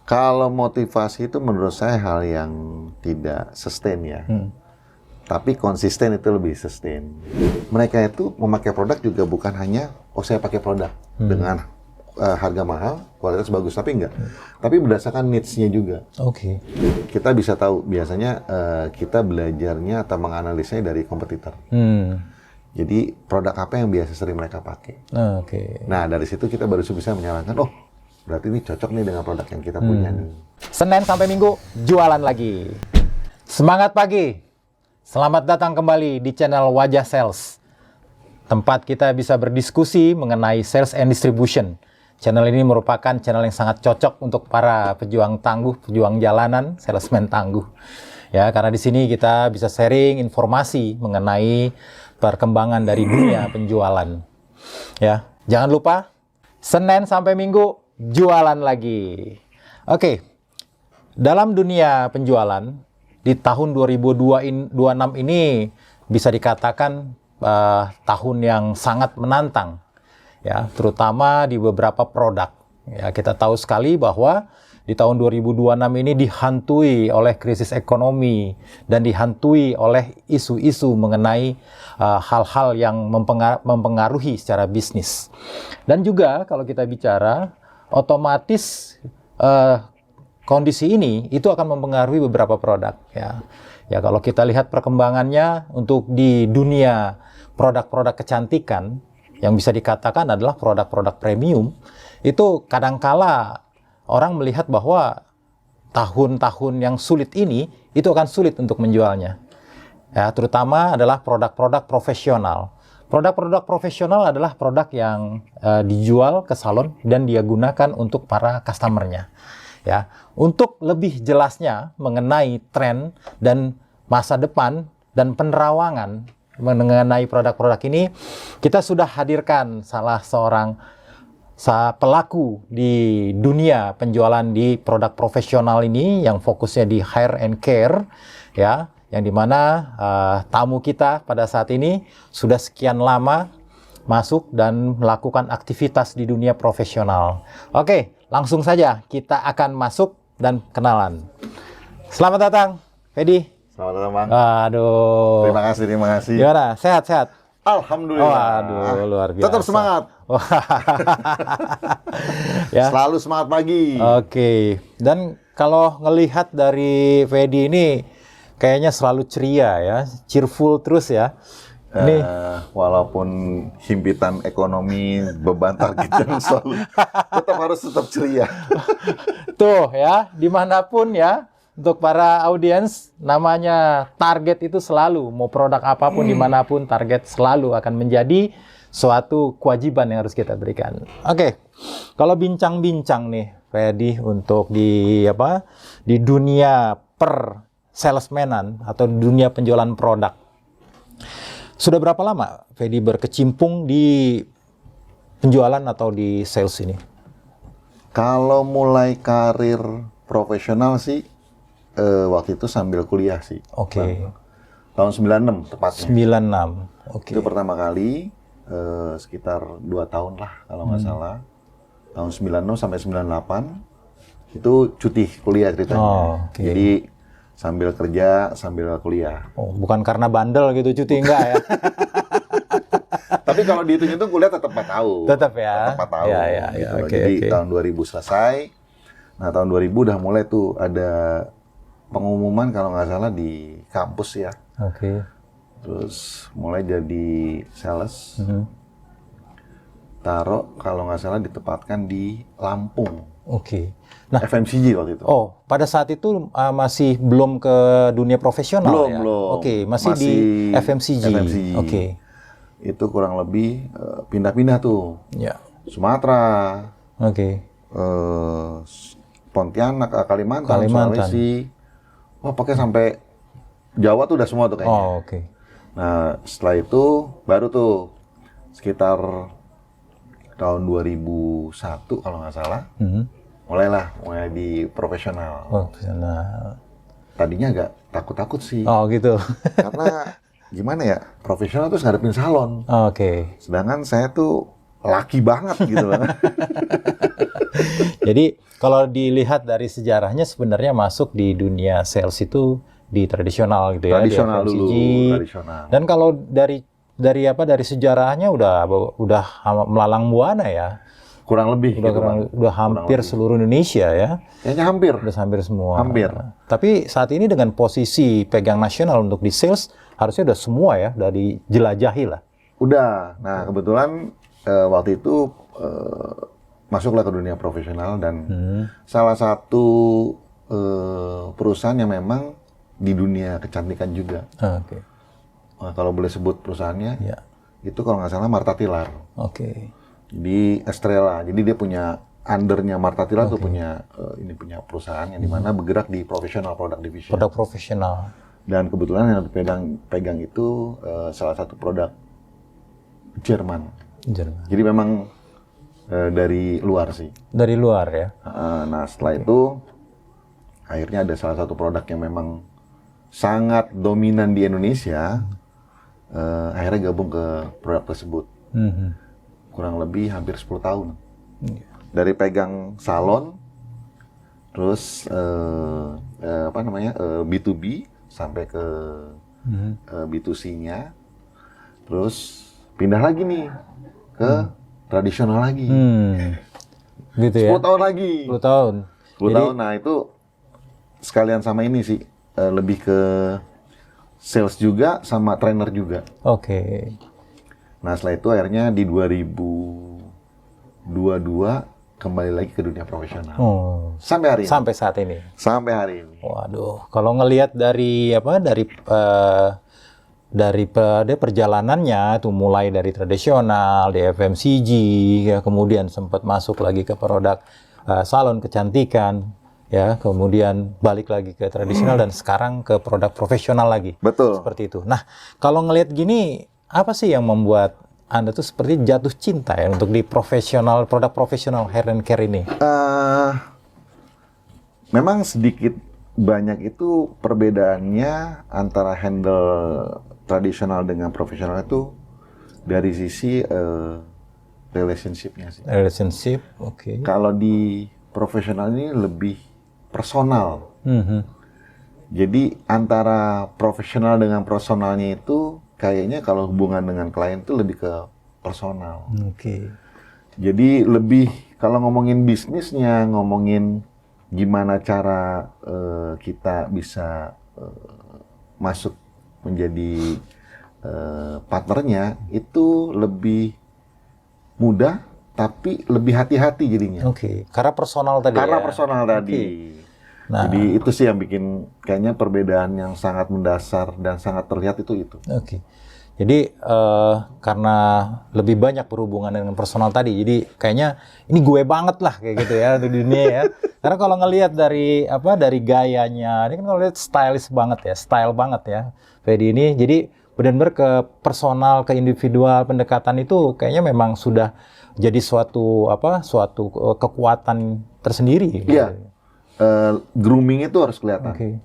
Kalau motivasi itu menurut saya hal yang tidak sustain ya. Tapi konsisten itu lebih sustain. Mereka itu memakai produk juga bukan hanya, saya pakai produk dengan harga mahal, kualitas bagus, tapi enggak. Tapi berdasarkan needs-nya juga. Oke. Kita bisa tahu, biasanya kita belajarnya atau menganalisanya dari kompetitor. Jadi produk apa yang biasa sering mereka pakai. Oke. Nah, dari situ kita baru bisa menyarankan, berarti ini cocok nih dengan produk yang kita punya nih. Senin sampai Minggu, jualan lagi. Semangat pagi. Selamat datang kembali di channel Wajah Sales. Tempat kita bisa berdiskusi mengenai sales and distribution. Channel ini merupakan channel yang sangat cocok untuk para pejuang tangguh, pejuang jalanan, salesman tangguh. Ya, karena di sini kita bisa sharing informasi mengenai perkembangan dari dunia penjualan. Ya, jangan lupa Senin sampai Minggu jualan lagi. Oke. Dalam dunia penjualan di tahun 2026 ini bisa dikatakan tahun yang sangat menantang. Ya, terutama di beberapa produk. Ya, kita tahu sekali bahwa di tahun 2026 ini dihantui oleh krisis ekonomi dan dihantui oleh isu-isu mengenai hal-hal yang mempengaruhi secara bisnis. Dan juga kalau kita bicara, otomatis kondisi ini itu akan mempengaruhi beberapa produk. Ya, kalau kita lihat perkembangannya untuk di dunia produk-produk kecantikan, yang bisa dikatakan adalah produk-produk premium, itu kadangkala orang melihat bahwa tahun-tahun yang sulit ini itu akan sulit untuk menjualnya. Ya, terutama adalah produk-produk profesional. Produk-produk profesional adalah produk yang dijual ke salon dan dia gunakan untuk para customernya. Ya, untuk lebih jelasnya mengenai tren dan masa depan dan penerawangan mengenai produk-produk ini, kita sudah hadirkan salah seorang pelaku di dunia penjualan di produk profesional ini yang fokusnya di hair and care, ya, yang dimana tamu kita pada saat ini sudah sekian lama masuk dan melakukan aktivitas di dunia profesional. Oke, langsung saja kita akan masuk dan kenalan. Selamat datang, Fedi. Selamat datang, Bang. Aduh. Terima kasih. Gimana? Sehat-sehat? Alhamdulillah. Waduh, luar biasa. Tetap semangat. Ya. Selalu semangat pagi. Oke. Dan kalau ngelihat dari Fedi ini kayaknya selalu ceria ya, cheerful terus ya. Nih, walaupun himpitan ekonomi, beban target yang selalu harus tetap ceria. Tuh ya, dimanapun ya, untuk para audiens, namanya target itu selalu, mau produk apapun dimanapun, target selalu akan menjadi suatu kewajiban yang harus kita berikan. Oke, kalau bincang-bincang nih, Fedi, untuk di dunia per salesmanan atau dunia penjualan produk. Sudah berapa lama Fedi berkecimpung di penjualan atau di sales ini? Kalau mulai karir profesional sih, waktu itu sambil kuliah sih. Oke. Tahun 96 tepatnya. 96. Oke. Itu pertama kali, sekitar 2 tahun lah kalau nggak salah. Tahun 96 sampai 98, itu cuti kuliah ceritanya. Okay. Jadi sambil kerja, sambil kuliah. Oh, bukan karena bandel gitu cuti, enggak ya? Tapi kalau dihitung-hitung kuliah tetap 4 tahun. Tetap ya? Tetap 4 tahun. Ya, gitu. okay, Jadi tahun 2000 selesai. Nah, tahun 2000 udah mulai tuh ada pengumuman kalau nggak salah di kampus ya. Oke. Terus mulai jadi sales. Taruh kalau nggak salah ditempatkan di Lampung. Oke. Nah, FMCG waktu itu. Oh, pada saat itu masih belum ke dunia profesional ya? Belum. Oke, masih di FMCG. Oke. Itu kurang lebih pindah-pindah tuh. Ya. Sumatera. Oke. Pontianak, Kalimantan, Sulawesi. Wah, pakai sampai Jawa tuh udah semua tuh kayaknya. Oh, oke. Nah, setelah itu baru tuh sekitar tahun 2001 kalau nggak salah. Mulai di profesional. Oh, profesional. Tadinya agak takut-takut sih. Oh, gitu. Karena gimana ya, profesional tuh ngadepin salon. Oke. Sedangkan saya tuh laki banget gitu loh. Jadi kalau dilihat dari sejarahnya sebenarnya masuk di dunia sales itu di tradisional gitu ya, Tradisional di FMCG. dulu, tradisional. Dan kalau dari sejarahnya udah melalang buana ya. Kurang lebih gitu, Bang. Udah hampir seluruh Indonesia ya. Kayaknya hampir. Udah hampir semua. Hampir. Tapi saat ini dengan posisi pegang nasional untuk di sales harusnya udah semua ya, udah dijelajahi lah. Udah. Nah, kebetulan waktu itu masuklah ke dunia profesional dan salah satu perusahaan yang memang di dunia kecantikan juga. Oke. Nah, kalau boleh sebut perusahaannya, Ya. itu kalau nggak salah Martha Tilar. Oke. Di Estrella. Jadi dia punya undernya Martha Tilar tuh punya punya perusahaan yang dimana bergerak di professional product division. Produk profesional. Dan kebetulan yang pegang itu salah satu produk Jerman. Jerman. Jadi memang dari luar sih. Dari luar ya. Nah setelah itu akhirnya ada salah satu produk yang memang sangat dominan di Indonesia. Akhirnya gabung ke produk tersebut. Kurang lebih hampir 10 tahun. Dari pegang salon, terus B2B sampai ke B2C-nya, terus pindah lagi nih ke tradisional lagi. Gitu ya. 10 tahun lagi. 10 tahun. 10 tahun. Nah itu sekalian sama ini sih, lebih ke sales juga sama trainer juga. Oke. Nah setelah itu akhirnya di 2022 kembali lagi ke dunia profesional. Sampai hari ini. Sampai saat ini. Sampai hari ini. Waduh, kalau ngelihat dari perjalanannya tuh mulai dari tradisional di FMCG, ya kemudian sempat masuk lagi ke produk salon kecantikan, ya kemudian balik lagi ke tradisional dan sekarang ke produk profesional lagi. Betul. Seperti itu. Nah, kalau ngelihat gini, apa sih yang membuat Anda tuh seperti jatuh cinta ya untuk di produk profesional hair and care ini? Memang sedikit banyak itu perbedaannya antara handle tradisional dengan profesional itu dari sisi relationship-nya sih. Relationship, oke. Kalau di profesional ini lebih personal. Jadi antara profesional dengan personalnya itu kayaknya kalau hubungan dengan klien itu lebih ke personal. Oke. Jadi lebih kalau ngomongin bisnisnya, ngomongin gimana cara kita bisa masuk menjadi partnernya itu lebih mudah tapi lebih hati-hati jadinya. Oke. Karena personal tadi. Karena ya? personal tadi. Nah. Jadi itu sih yang bikin kayaknya perbedaan yang sangat mendasar dan sangat terlihat itu. Oke. Jadi karena lebih banyak berhubungan dengan personal tadi, jadi kayaknya ini gue banget lah kayak gitu ya di dunia ya. Karena kalau ngelihat dari gayanya, ini kan kalau lihat stylish banget ya, style banget ya, Fedi ini. Jadi benar-benar ke personal, ke individual pendekatan itu kayaknya memang sudah jadi suatu kekuatan tersendiri. Iya. Grooming itu harus kelihatan. Okay.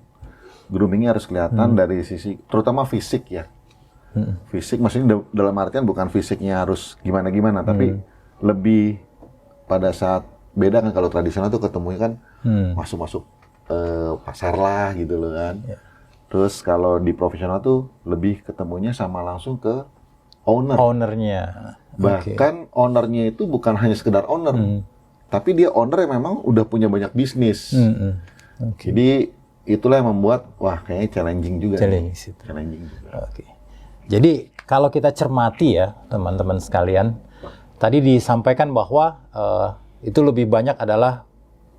Groomingnya harus kelihatan dari sisi, terutama fisik ya. Fisik maksudnya dalam artian bukan fisiknya harus gimana-gimana, tapi lebih pada saat beda kan kalau tradisional tuh ketemunya kan masuk-masuk pasar lah gitu loh kan. Yeah. Terus kalau di profesional tuh lebih ketemunya sama langsung ke owner. Ownernya. Bahkan ownernya itu bukan hanya sekedar owner. Tapi dia owner yang memang udah punya banyak bisnis. Okay. Jadi itulah yang membuat kayaknya challenging juga. Challenging juga. Okay. Jadi kalau kita cermati ya teman-teman sekalian, tadi disampaikan bahwa itu lebih banyak adalah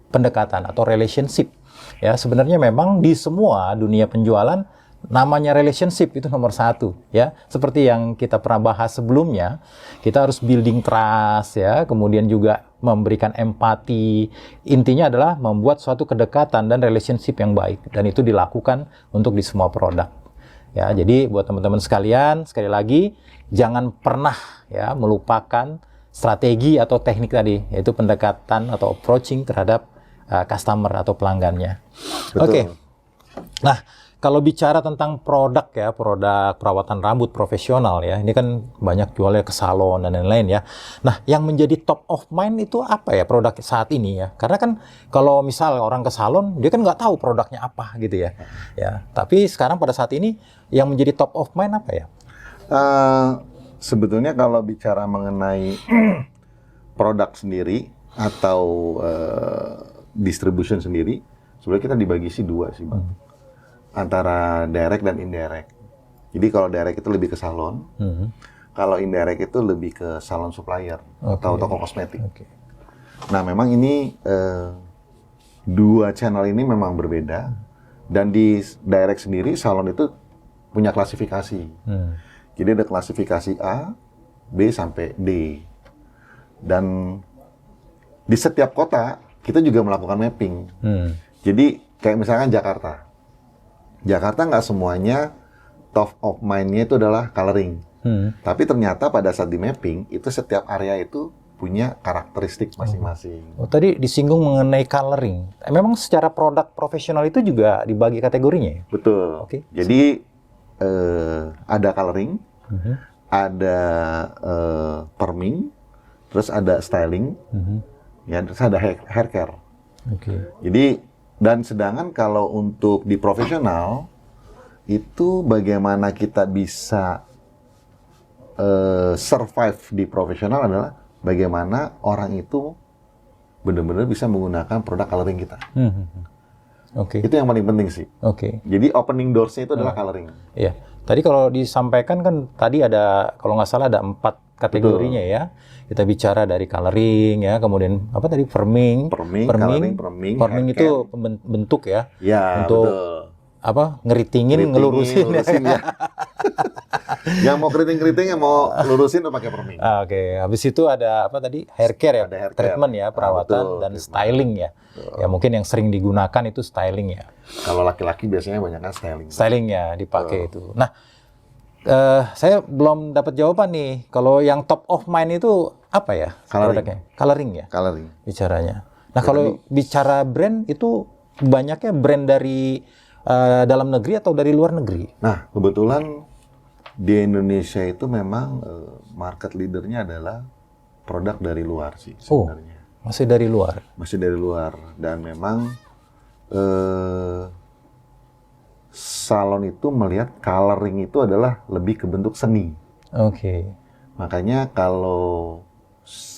pendekatan atau relationship. Ya sebenarnya memang di semua dunia penjualan namanya relationship itu nomor satu ya. Seperti yang kita pernah bahas sebelumnya, kita harus building trust ya, kemudian juga memberikan empati. Intinya adalah membuat suatu kedekatan dan relationship yang baik, dan itu dilakukan untuk di semua produk. Ya, jadi buat teman-teman sekalian, sekali lagi jangan pernah ya melupakan strategi atau teknik tadi, yaitu pendekatan atau approaching terhadap customer atau pelanggannya. Oke. Nah, kalau bicara tentang produk ya, produk perawatan rambut profesional ya, ini kan banyak jualnya ke salon dan lain-lain ya. Nah, yang menjadi top of mind itu apa ya produk saat ini ya? Karena kan kalau misal orang ke salon, dia kan nggak tahu produknya apa gitu ya. Ya, tapi sekarang pada saat ini yang menjadi top of mind apa ya? Sebetulnya kalau bicara mengenai produk sendiri atau distribution sendiri, sebenarnya kita dibagi sih dua sih, Bang. Antara direct dan indirect. Jadi kalau direct itu lebih ke salon, kalau indirect itu lebih ke salon supplier atau toko kosmetik. Nah, memang ini dua channel ini memang berbeda, dan di direct sendiri salon itu punya klasifikasi. Jadi ada klasifikasi A, B sampai D, dan di setiap kota kita juga melakukan mapping. Jadi kayak misalkan Jakarta nggak semuanya top of mind-nya itu adalah coloring. Tapi ternyata pada saat di mapping, itu setiap area itu punya karakteristik masing-masing. Oh, tadi disinggung mengenai coloring. Memang secara produk profesional itu juga dibagi kategorinya ya? Betul. Jadi ada coloring, ada perming, terus ada styling, ya, terus ada hair care. Jadi dan sedangkan kalau untuk di profesional itu bagaimana kita bisa survive di profesional adalah bagaimana orang itu benar-benar bisa menggunakan produk coloring kita. Itu yang paling penting sih. Jadi opening doors-nya itu adalah coloring. Iya. Tadi kalau disampaikan kan tadi ada kalau nggak salah ada 4 kategorinya ya. Kita bicara dari coloring ya, kemudian apa tadi perming itu bentuk ya. Ya, untuk betul. Apa ngeritingin, ngelurusin ya. Yang mau keriting-keriting, yang mau lurusin tuh pakai perming. Habis itu ada apa tadi hair care ya, treatment ya, perawatan dan styling ya. Ya mungkin yang sering digunakan itu styling ya. Kalau laki-laki biasanya banyak kan styling. Styling ya dipakai itu. Nah, saya belum dapat jawaban nih. Kalau yang top of mind itu apa ya? Produknya? Coloring ya? Coloring. Bicaranya. Nah, kalau bicara brand itu banyaknya brand dari dalam negeri atau dari luar negeri? Nah, kebetulan di Indonesia itu memang market leadernya adalah produk dari luar sih sebenarnya. Masih dari luar? Masih dari luar. Dan memang salon itu melihat coloring itu adalah lebih ke bentuk seni. Makanya kalau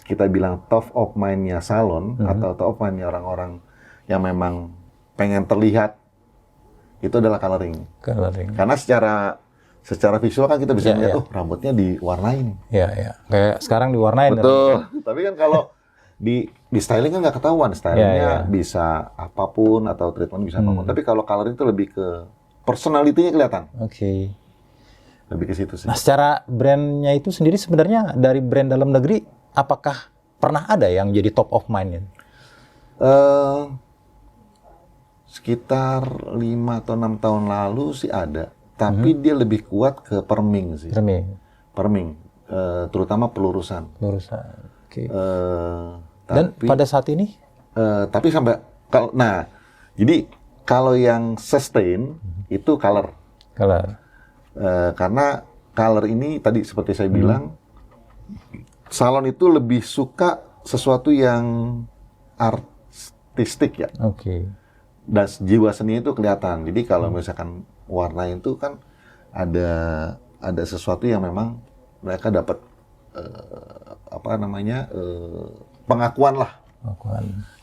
kita bilang top of mind-nya salon atau top of mind-nya orang-orang yang memang pengen terlihat itu adalah coloring. Karena secara visual kan kita bisa melihat rambutnya diwarnain. Kayak sekarang diwarnain. Betul. Tapi kan kalau di styling kan nggak ketahuan. Stylingnya bisa apapun atau treatment bisa apapun. Tapi kalau coloring itu lebih ke personality-nya kelihatan. Lebih ke situ sih. Nah, secara brandnya itu sendiri sebenarnya dari brand dalam negeri, apakah pernah ada yang jadi top of mind? Sekitar 5 atau 6 tahun lalu sih ada. Tapi dia lebih kuat ke perming sih. Perming. Terutama pelurusan. Dan pada saat ini? Tapi sampai, jadi kalau yang sustain itu color. Karena color ini tadi seperti saya bilang, salon itu lebih suka sesuatu yang artistik ya. Dan jiwa seni itu kelihatan. Jadi kalau misalkan warna itu kan ada sesuatu yang memang mereka dapat pengakuan lah.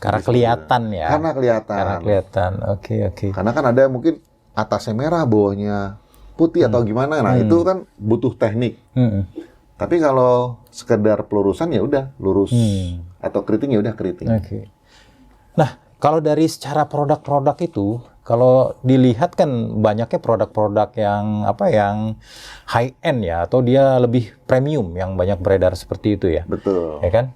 Karena kelihatan ya. Karena kelihatan. Karena kan ada mungkin atasnya merah, bawahnya putih atau gimana. Nah, itu kan butuh teknik. Tapi kalau sekedar pelurusan ya udah lurus. Atau keriting ya udah keriting. Nah, kalau dari secara produk-produk itu, kalau dilihat kan banyaknya produk-produk yang high end ya, atau dia lebih premium yang banyak beredar seperti itu ya. Betul. Ya kan?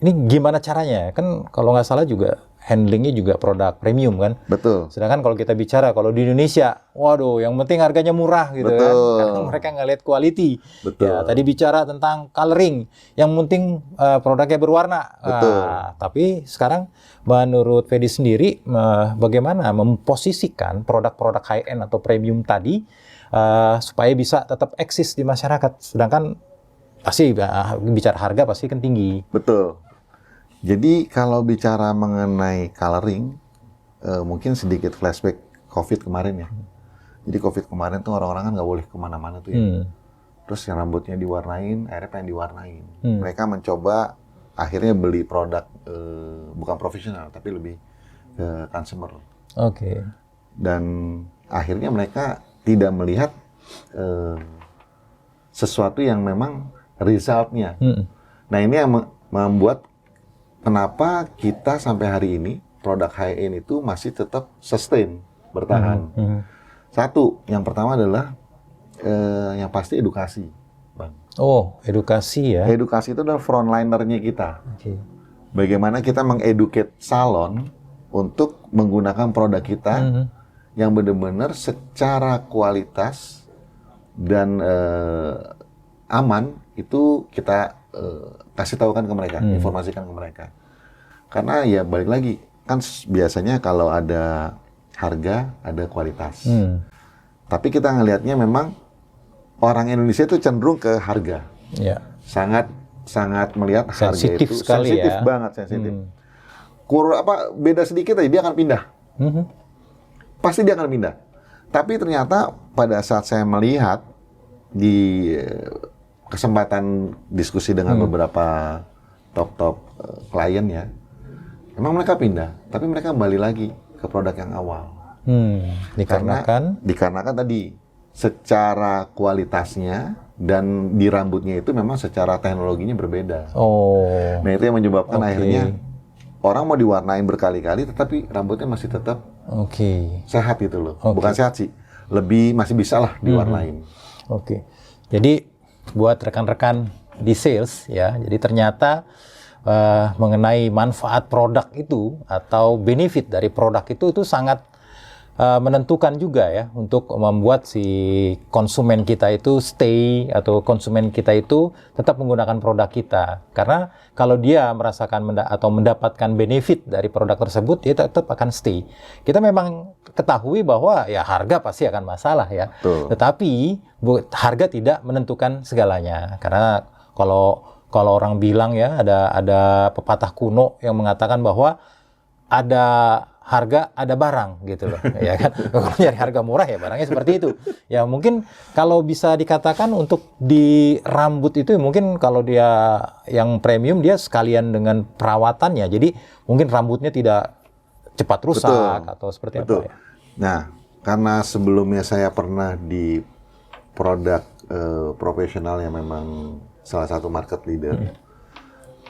Ini gimana caranya? Kan kalau nggak salah juga handlingnya juga produk premium kan. Betul. Sedangkan kalau kita bicara kalau di Indonesia, waduh, yang penting harganya murah gitu kan. Karena mereka ngelihat quality. Betul. Ya, tadi bicara tentang coloring, yang penting produknya berwarna. Betul. Tapi sekarang menurut Fedi sendiri, bagaimana memposisikan produk-produk high end atau premium tadi supaya bisa tetap eksis di masyarakat. Sedangkan pasti bicara harga pasti kan tinggi. Betul. Jadi kalau bicara mengenai coloring, mungkin sedikit flashback COVID kemarin ya. Jadi COVID kemarin tuh orang-orang kan nggak boleh kemana-mana tuh ya. Terus yang rambutnya diwarnain, akhirnya pengen diwarnain. Mereka mencoba akhirnya beli produk bukan profesional tapi lebih ke consumer. Oke. Dan akhirnya mereka tidak melihat sesuatu yang memang resultnya. Nah ini yang membuat kenapa kita sampai hari ini produk high end itu masih tetap sustain, bertahan. Satu, yang pertama adalah yang pasti edukasi, Bang. Oh, edukasi ya. Edukasi itu adalah frontlinernya kita. Oke. Bagaimana kita mengeduket salon untuk menggunakan produk kita yang benar-benar secara kualitas dan aman itu kita kasih tahukan ke mereka, informasikan ke mereka. Karena ya balik lagi, kan biasanya kalau ada harga, ada kualitas. Tapi kita ngelihatnya memang orang Indonesia itu cenderung ke harga. Ya. Sangat melihat Sensitif harga itu sekali sensitif ya. banget, sensitif. Beda sedikit aja dia akan pindah. Pasti dia akan pindah. Tapi ternyata pada saat saya melihat di kesempatan diskusi dengan beberapa top klien ya, memang mereka pindah, tapi mereka kembali lagi ke produk yang awal. Dikarenakan tadi secara kualitasnya dan di rambutnya itu memang secara teknologinya berbeda. Oh. Nah itu yang menyebabkan akhirnya orang mau diwarnain berkali-kali, tetapi rambutnya masih tetap sehat gitu loh. Bukan sehat sih, masih bisa lah diwarnain. Oke. Jadi buat rekan-rekan di sales ya, jadi ternyata mengenai manfaat produk itu atau benefit dari produk itu sangat menentukan juga ya untuk membuat si konsumen kita itu stay atau konsumen kita itu tetap menggunakan produk kita. Karena kalau dia merasakan atau mendapatkan benefit dari produk tersebut, dia tetap akan stay. Kita memang ketahui bahwa ya harga pasti akan masalah ya. Tetapi harga tidak menentukan segalanya. Karena kalau orang bilang ya ada pepatah kuno yang mengatakan bahwa ada harga, ada barang gitu loh, ya kan? Kalau nyari harga murah ya barangnya seperti itu. Ya mungkin kalau bisa dikatakan untuk di rambut itu mungkin kalau dia yang premium dia sekalian dengan perawatannya, jadi mungkin rambutnya tidak cepat rusak atau seperti apa ya. Nah, karena sebelumnya saya pernah di produk profesional yang memang salah satu market leader,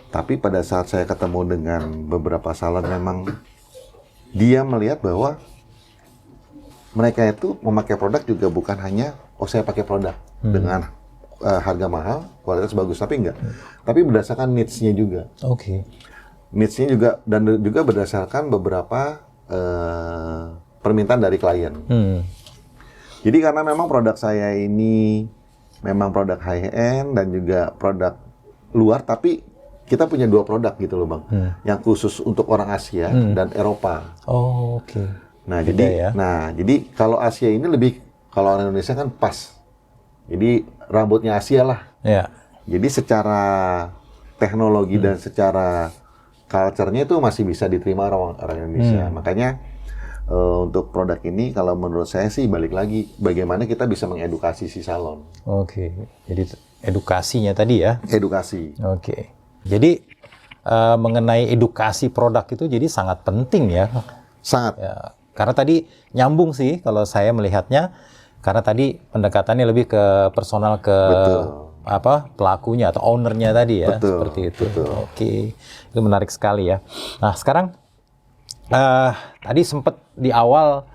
tapi pada saat saya ketemu dengan beberapa salon memang dia melihat bahwa mereka itu memakai produk juga bukan hanya saya pakai produk dengan harga mahal, kualitas bagus, tapi enggak. Tapi berdasarkan needs-nya juga. Needs-nya juga dan juga berdasarkan beberapa permintaan dari klien. Jadi karena memang produk saya ini memang produk high end dan juga produk luar, tapi kita punya dua produk gitu loh Bang, yang khusus untuk orang Asia dan Eropa. Nah jadi kalau Asia ini lebih, kalau orang Indonesia kan pas. Jadi rambutnya Asia lah. Jadi secara teknologi dan secara culture-nya itu masih bisa diterima orang Indonesia. Makanya untuk produk ini kalau menurut saya sih balik lagi bagaimana kita bisa mengedukasi si salon. Jadi edukasinya tadi ya. Edukasi. Jadi mengenai edukasi produk itu jadi sangat penting ya. Sangat. Ya, karena tadi nyambung sih kalau saya melihatnya, karena tadi pendekatannya lebih ke personal ke pelakunya atau ownernya tadi ya. Seperti itu. Itu menarik sekali ya. Nah sekarang tadi sempat di awal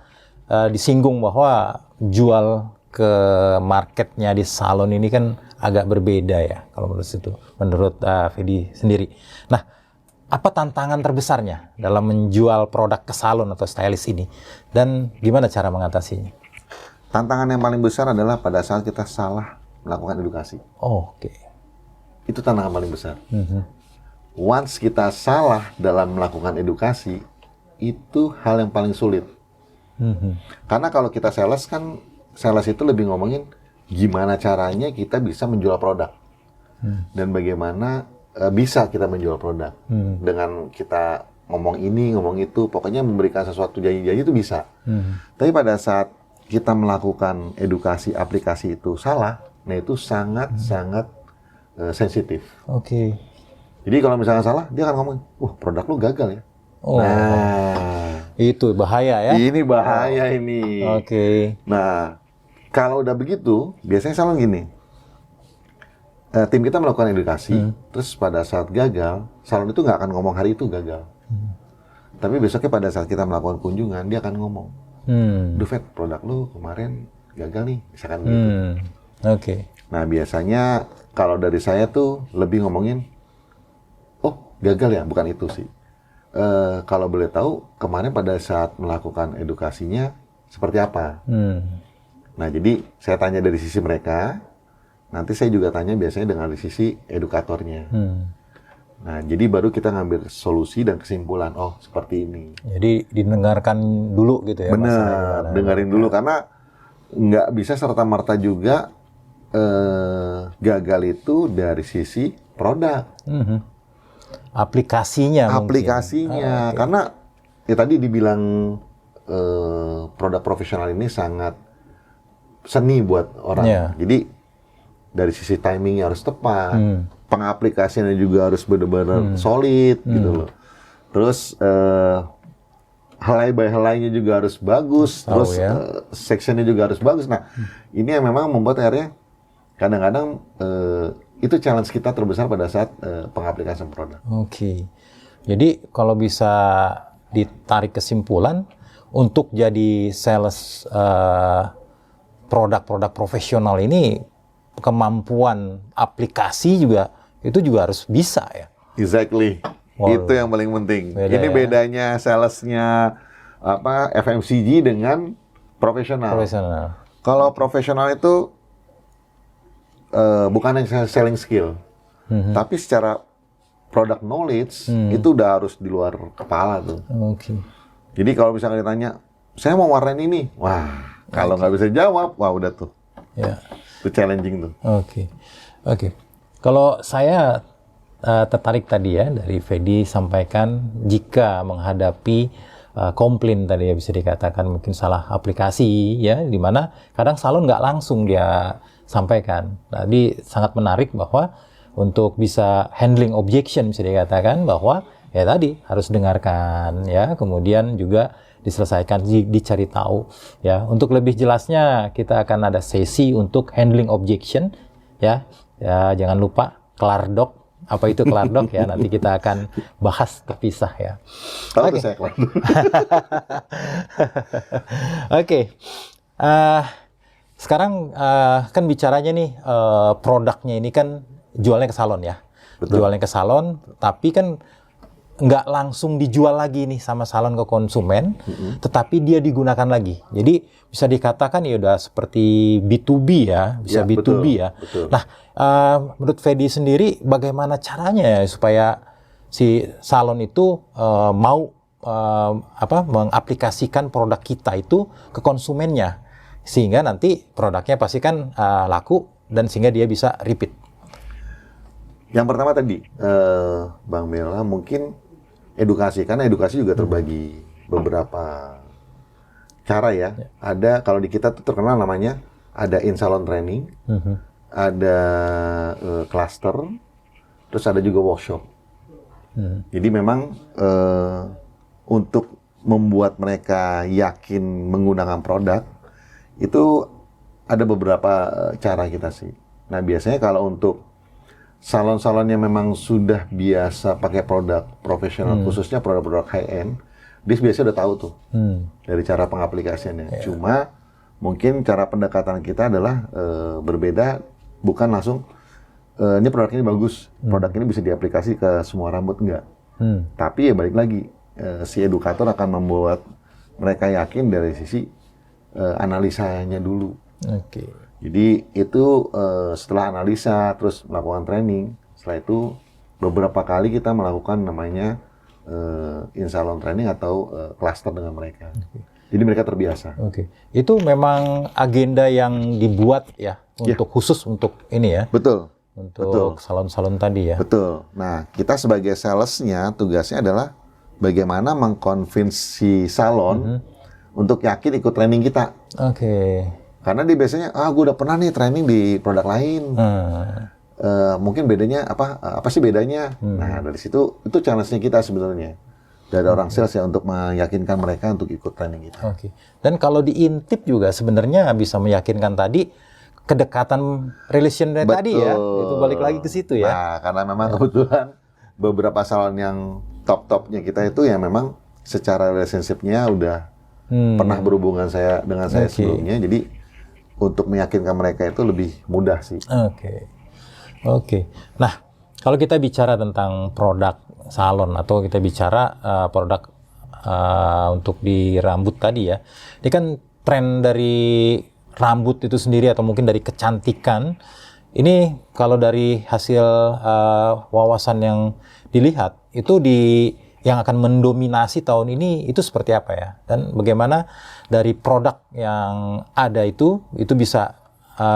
disinggung bahwa jual ke marketnya di salon ini kan agak berbeda ya kalau menurut Fedi sendiri. Nah apa tantangan terbesarnya dalam menjual produk ke salon atau stylist ini? Dan gimana cara mengatasinya? Tantangan yang paling besar adalah pada saat kita salah melakukan edukasi. Oh, oke. Itu tantangan paling besar. Once kita salah dalam melakukan edukasi, itu hal yang paling sulit. Karena kalau kita sales kan, sales itu lebih ngomongin gimana caranya kita bisa menjual produk. Dan bagaimana bisa kita menjual produk. Dengan kita ngomong ini, ngomong itu, pokoknya memberikan sesuatu janji-janji itu bisa. Tapi pada saat kita melakukan edukasi aplikasi itu salah, nah itu sangat-sangat sensitif. Oke. Jadi kalau misalnya salah, dia akan ngomong, produk lu gagal ya. Oh, Nah, itu bahaya ya? ini bahaya ini. Oke. Nah, kalau udah begitu, biasanya salon gini. Tim kita melakukan edukasi, terus pada saat gagal, salon itu nggak akan ngomong hari itu gagal. Tapi besoknya pada saat kita melakukan kunjungan, dia akan ngomong, "Duh, Fed, produk lu kemarin gagal nih," misalkan gitu. Oke. Nah, biasanya kalau dari saya tuh lebih ngomongin, gagal ya, bukan itu sih. Kalau boleh tahu, kemarin pada saat melakukan edukasinya, seperti apa? Nah, jadi saya tanya dari sisi mereka, nanti saya juga tanya biasanya dengan dari sisi edukatornya. Nah, jadi baru kita ngambil solusi dan kesimpulan, seperti ini. Jadi didengarkan dulu gitu ya? Benar, dengerin dulu, karena nggak bisa serta-merta juga gagal itu dari sisi produk. Aplikasinya Aplikasinya, karena ya tadi dibilang produk profesional ini sangat seni buat orang. Jadi dari sisi timingnya harus tepat, pengaplikasiannya juga harus benar-benar solid gitu loh. Terus helai by helainya juga harus bagus, terus sectionnya juga harus bagus. Nah, ini yang memang membuat akhirnya kadang-kadang itu challenge kita terbesar pada saat pengaplikasian produk. Oke. Jadi kalau bisa ditarik kesimpulan, untuk jadi sales produk-produk profesional ini, kemampuan aplikasi juga itu juga harus bisa ya. Exactly. Wow. Itu yang paling penting. Ini ya. bedanya salesnya FMCG dengan profesional. Kalau profesional itu bukan hanya selling skill, tapi secara product knowledge itu udah harus di luar kepala tuh. Jadi kalau misalnya ditanya, saya mau warnain ini, kalau nggak bisa jawab, udah tuh. Itu challenging tuh. Oke. Kalau saya tertarik tadi ya dari Fedi sampaikan, jika menghadapi komplain tadi ya, bisa dikatakan mungkin salah aplikasi ya, di mana kadang salon nggak langsung dia sampaikan. Tadi sangat menarik bahwa untuk bisa handling objection, bisa dikatakan bahwa ya tadi harus dengarkan ya, kemudian juga diselesaikan, dicari tahu ya. Untuk lebih jelasnya kita akan ada sesi untuk handling objection ya. Jangan lupa Klardok. Apa itu Klardok ya, nanti kita akan bahas terpisah ya. Oke. Saya Klardok. Oke. Sekarang kan bicaranya nih produknya ini kan jualnya ke salon ya. Betul. Jualnya ke salon, tapi kan nggak langsung dijual lagi nih sama salon ke konsumen, tetapi dia digunakan lagi. Jadi bisa dikatakan ya udah seperti B2B ya, bisa B2B betul, ya. Betul. Nah, menurut Fedi sendiri bagaimana caranya ya supaya si salon itu mau mengaplikasikan produk kita itu ke konsumennya, sehingga nanti produknya pasti kan laku dan sehingga dia bisa repeat. Yang pertama tadi, Bang Bella, mungkin edukasi, karena edukasi juga terbagi beberapa cara ya. Ada, kalau di kita tuh terkenal namanya, ada in-salon training, ada cluster, terus ada juga workshop. Jadi memang untuk membuat mereka yakin menggunakan produk, itu ada beberapa cara kita sih. Nah, biasanya kalau untuk salon-salon yang memang sudah biasa pakai produk profesional, khususnya produk-produk high-end, dia biasanya udah tahu tuh dari cara pengaplikasiannya. Cuma mungkin cara pendekatan kita adalah berbeda, bukan langsung ini produk ini bagus, produk ini bisa diaplikasi ke semua rambut, enggak. Tapi ya balik lagi, si edukator akan membuat mereka yakin dari sisi analisanya dulu. Oke. Jadi itu setelah analisa terus melakukan training, setelah itu beberapa kali kita melakukan namanya in-salon training atau cluster dengan mereka. Jadi mereka terbiasa. Oke. Itu memang agenda yang dibuat ya untuk khusus untuk ini ya. Betul. Untuk salon-salon tadi ya. Betul. Nah, kita sebagai salesnya tugasnya adalah bagaimana mengconvince si salon untuk yakin ikut training kita. Oke. Karena dia biasanya, gue udah pernah nih training di produk lain. Mungkin bedanya apa sih bedanya? Nah, dari situ itu challenge-nya kita sebenarnya. Dari orang sales ya untuk meyakinkan mereka untuk ikut training kita. Oke. Dan kalau diintip juga sebenarnya bisa meyakinkan tadi kedekatan relationnya tadi ya. Itu balik lagi ke situ ya. Nah, karena memang kebetulan beberapa salon yang top-topnya kita itu ya memang secara relationship-nya udah pernah berhubungan dengan saya sebelumnya. Jadi untuk meyakinkan mereka itu lebih mudah sih. Oke. Nah, kalau kita bicara tentang produk salon atau kita bicara produk untuk di rambut tadi ya, ini kan tren dari rambut itu sendiri atau mungkin dari kecantikan, ini kalau dari hasil wawasan yang dilihat, itu yang akan mendominasi tahun ini itu seperti apa ya? Dan bagaimana dari produk yang ada itu bisa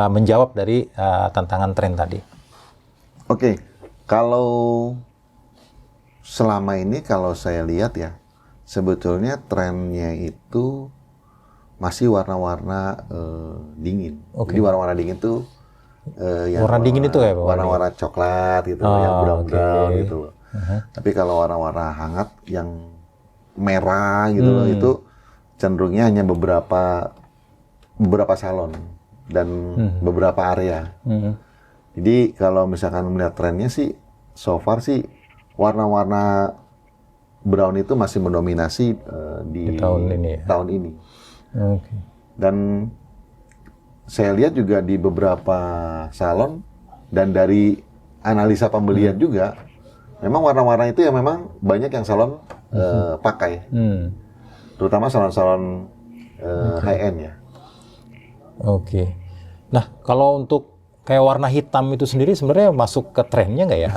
menjawab dari tantangan tren tadi? Oke, kalau selama ini kalau saya lihat ya, sebetulnya trennya itu masih warna-warna dingin. Jadi warna-warna dingin itu yang warna dingin itu ya, Pak? Warna-warna coklat gitu, yang brown-brown gitu loh. Tapi kalau warna-warna hangat yang merah gitu loh, itu cenderungnya hanya beberapa salon dan beberapa area. Jadi kalau misalkan melihat trennya sih, so far sih warna-warna brown itu masih mendominasi di tahun ini. Dan saya lihat juga di beberapa salon dan dari analisa pembelian juga, memang warna-warna itu yang memang banyak yang salon pakai, terutama salon-salon high-end ya. Nah, kalau untuk kayak warna hitam itu sendiri sebenarnya masuk ke trennya nggak ya?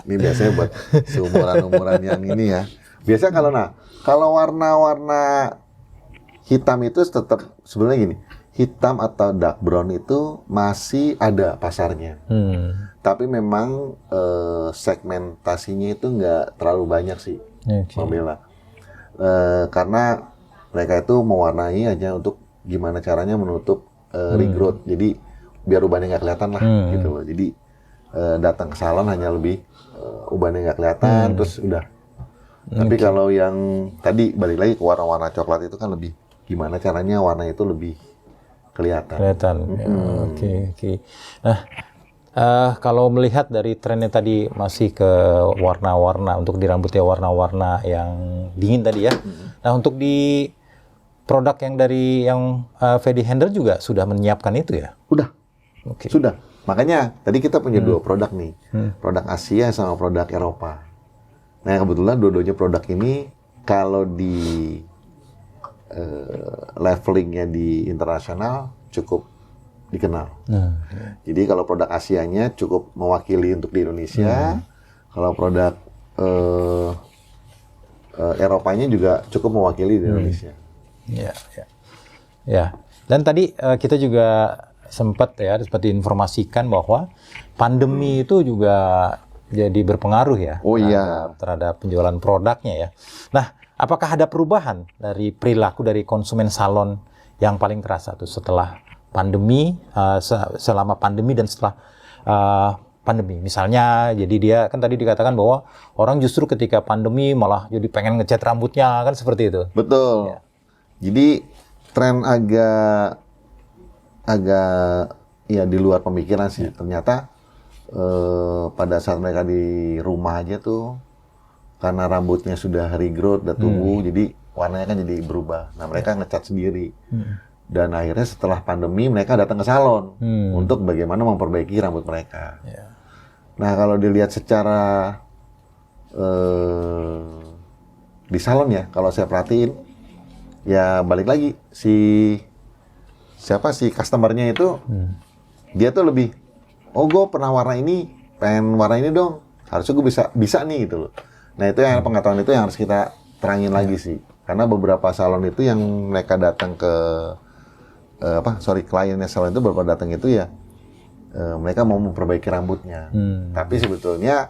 Ini biasanya buat seumuran-umuran yang ini ya. Biasanya kalau warna-warna hitam itu tetap sebenarnya gini, hitam atau dark brown itu masih ada pasarnya. Tapi memang segmentasinya itu nggak terlalu banyak sih, membela. Karena mereka itu mewarnai hanya untuk gimana caranya menutup regrowth. Jadi biar ubannya nggak kelihatan lah gitu loh. Jadi datang ke salon hanya lebih ubannya nggak kelihatan, terus udah. Tapi kalau yang tadi balik lagi ke warna-warna coklat itu kan lebih gimana caranya warna itu lebih kelihatan. Oke. Nah, kalau melihat dari trennya tadi masih ke warna-warna untuk di rambutnya warna-warna yang dingin tadi ya. Nah, untuk di produk yang dari Fedi Handler juga sudah menyiapkan itu ya? Udah. Sudah. Makanya tadi kita punya dua produk nih. Produk Asia sama produk Eropa. Nah, kebetulan dua-duanya produk ini kalau di levelingnya di internasional cukup dikenal. Jadi kalau produk Asianya cukup mewakili untuk di Indonesia. Kalau produk Eropanya juga cukup mewakili di Indonesia. Ya. Dan tadi kita juga sempat diinformasikan bahwa pandemi itu juga jadi berpengaruh ya terhadap penjualan produknya ya. Nah, apakah ada perubahan dari perilaku dari konsumen salon yang paling terasa tuh setelah pandemi, selama pandemi dan setelah pandemi? Misalnya, jadi dia kan tadi dikatakan bahwa orang justru ketika pandemi malah jadi pengen ngecat rambutnya, kan seperti itu. Betul. Ya. Jadi tren agak ya di luar pemikiran sih. Ternyata pada saat mereka di rumah aja tuh, karena rambutnya sudah regrowth, udah tumbuh, jadi warnanya kan jadi berubah. Nah, mereka ngecat sendiri. Dan akhirnya setelah pandemi mereka datang ke salon untuk bagaimana memperbaiki rambut mereka. Nah, kalau dilihat secara di salon ya, kalau saya perhatiin, ya balik lagi si customernya itu, dia tuh lebih, oh gue pernah warna ini, pengen warna ini dong, harusnya gue bisa nih gitu loh. Nah itu yang pengetahuan itu yang harus kita terangin lagi sih, karena beberapa salon itu yang mereka datang ke kliennya salon itu beberapa datang itu ya, mereka mau memperbaiki rambutnya, tapi sebetulnya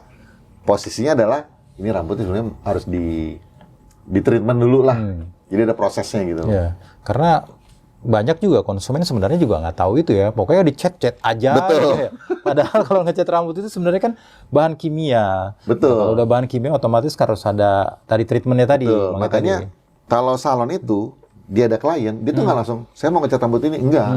posisinya adalah ini rambutnya sebenarnya harus di treatment dulu lah. Jadi ada prosesnya gitu. Ya, karena banyak juga konsumen sebenarnya juga nggak tahu itu ya. Pokoknya dicet-cet aja. Betul. Gitu ya. Padahal kalau ngecat rambut itu sebenarnya kan bahan kimia. Betul. Nah, kalau udah bahan kimia otomatis harus ada tadi treatmentnya tadi. Betul. Makanya kalau salon itu dia ada klien, dia tuh nggak langsung saya mau ngecat rambut ini, enggak.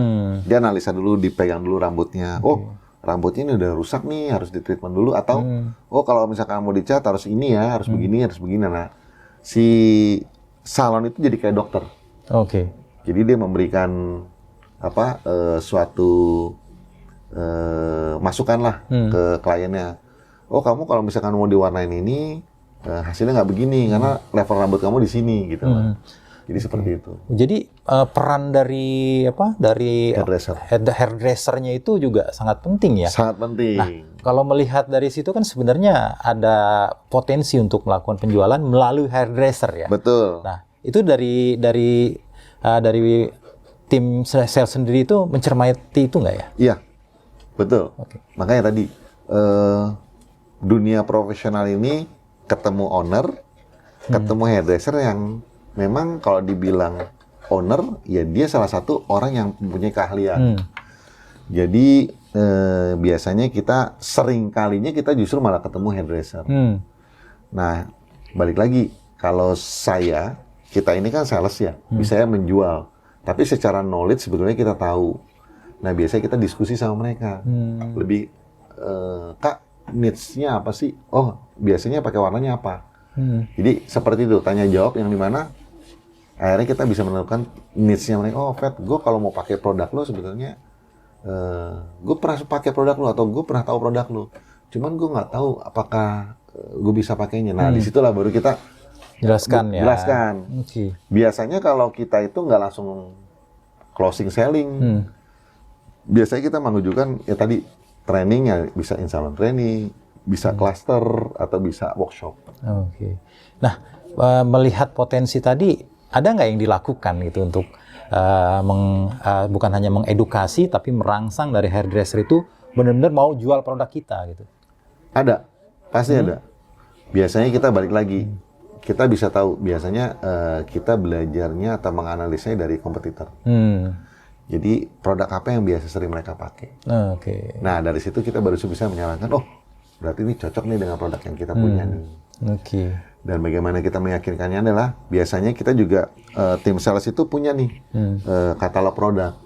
Dia analisa dulu, dipegang dulu rambutnya. Oh, rambutnya ini udah rusak nih, harus di treatment dulu, atau oh kalau misalkan mau dicat harus ini ya, harus begini, harus begini. Nah, si salon itu jadi kayak dokter. Oke. Jadi dia memberikan suatu masukan lah ke kliennya. Oh kamu kalau misalkan mau diwarnain ini hasilnya nggak begini karena level rambut kamu di sini gitu. Jadi seperti itu. Jadi peran dari hairdressernya itu juga sangat penting ya. Sangat penting. Nah, kalau melihat dari situ kan sebenarnya ada potensi untuk melakukan penjualan melalui hairdresser ya. Betul. Nah, itu dari tim sales sendiri itu mencermati itu nggak ya? Iya, betul. Oke. Makanya tadi dunia profesional ini ketemu owner, ketemu hairdresser yang memang kalau dibilang owner, ya dia salah satu orang yang mempunyai keahlian. Jadi biasanya kita sering kalinya kita justru malah ketemu hairdresser. Nah, balik lagi kalau kita ini kan sales ya, bisa menjual. Tapi secara knowledge sebetulnya kita tahu. Nah, biasanya kita diskusi sama mereka. Lebih, Kak, needs-nya apa sih? Oh, biasanya pakai warnanya apa? Jadi seperti itu, tanya jawab yang dimana akhirnya kita bisa menentukan needs-nya mereka. Oh, Fat, gue kalau mau pakai produk lo sebetulnya, gue pernah pakai produk lo atau gue pernah tahu produk lo. Cuman gue nggak tahu apakah gue bisa pakainya. Nah, disitulah baru kita jelaskan. Okay. Biasanya kalau kita itu nggak langsung closing selling. Biasanya kita menunjukkan ya tadi training ya bisa in-salon training, bisa cluster atau bisa workshop. Oke. Nah, melihat potensi tadi, ada nggak yang dilakukan gitu untuk bukan hanya mengedukasi tapi merangsang dari hairdresser itu benar-benar mau jual produk kita gitu? Ada, pasti ada. Biasanya kita balik lagi. Kita bisa tahu, biasanya kita belajarnya atau menganalisanya dari kompetitor. Jadi produk apa yang biasa sering mereka pakai. Oke. Nah dari situ kita baru bisa menyarankan, oh berarti ini cocok nih dengan produk yang kita punya nih. Oke. Dan bagaimana kita meyakinkannya adalah, biasanya kita juga, tim sales itu punya nih katalog produk.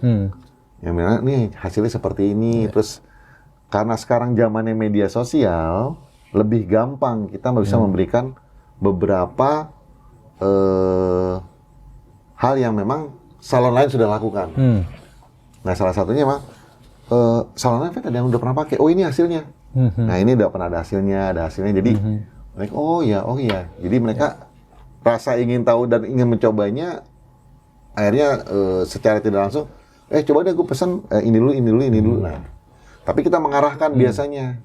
Yang mana nih hasilnya seperti ini, terus karena sekarang zamannya media sosial, lebih gampang kita bisa memberikan beberapa hal yang memang salon lain sudah lakukan. Nah, salah satunya mah salon lain ada yang udah pernah pakai. Oh, ini hasilnya. Nah, ini udah pernah ada hasilnya. Jadi mereka oh ya. Jadi mereka rasa ingin tahu dan ingin mencobanya. Akhirnya secara tidak langsung, coba deh gue pesan ini dulu. Nah, tapi kita mengarahkan biasanya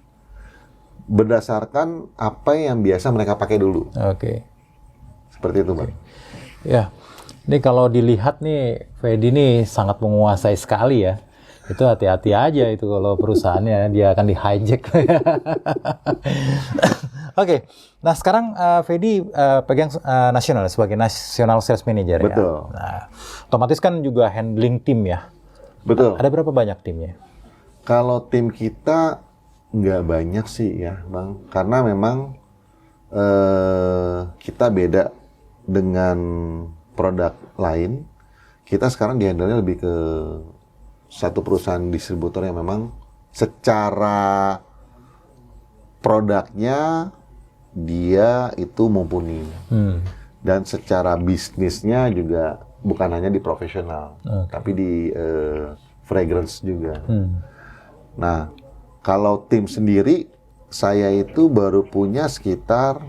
berdasarkan apa yang biasa mereka pakai dulu. Oke. Seperti itu, Bang. Ya, ini kalau dilihat nih, Fedi ini sangat menguasai sekali ya. Itu hati-hati aja itu kalau perusahaannya dia akan di-hijack. Oke, nah sekarang Fedi pegang nasional sebagai National Sales Manager. Betul. Ya. Nah, otomatis kan juga handling tim ya. Betul. Ada berapa banyak timnya? Kalau tim kita nggak banyak sih ya, Bang. Karena memang kita beda dengan produk lain. Kita sekarang dihandle lebih ke satu perusahaan distributor yang memang secara produknya dia itu mumpuni. Dan secara bisnisnya juga bukan hanya di profesional, tapi di fragrance juga. Nah, kalau tim sendiri saya itu baru punya sekitar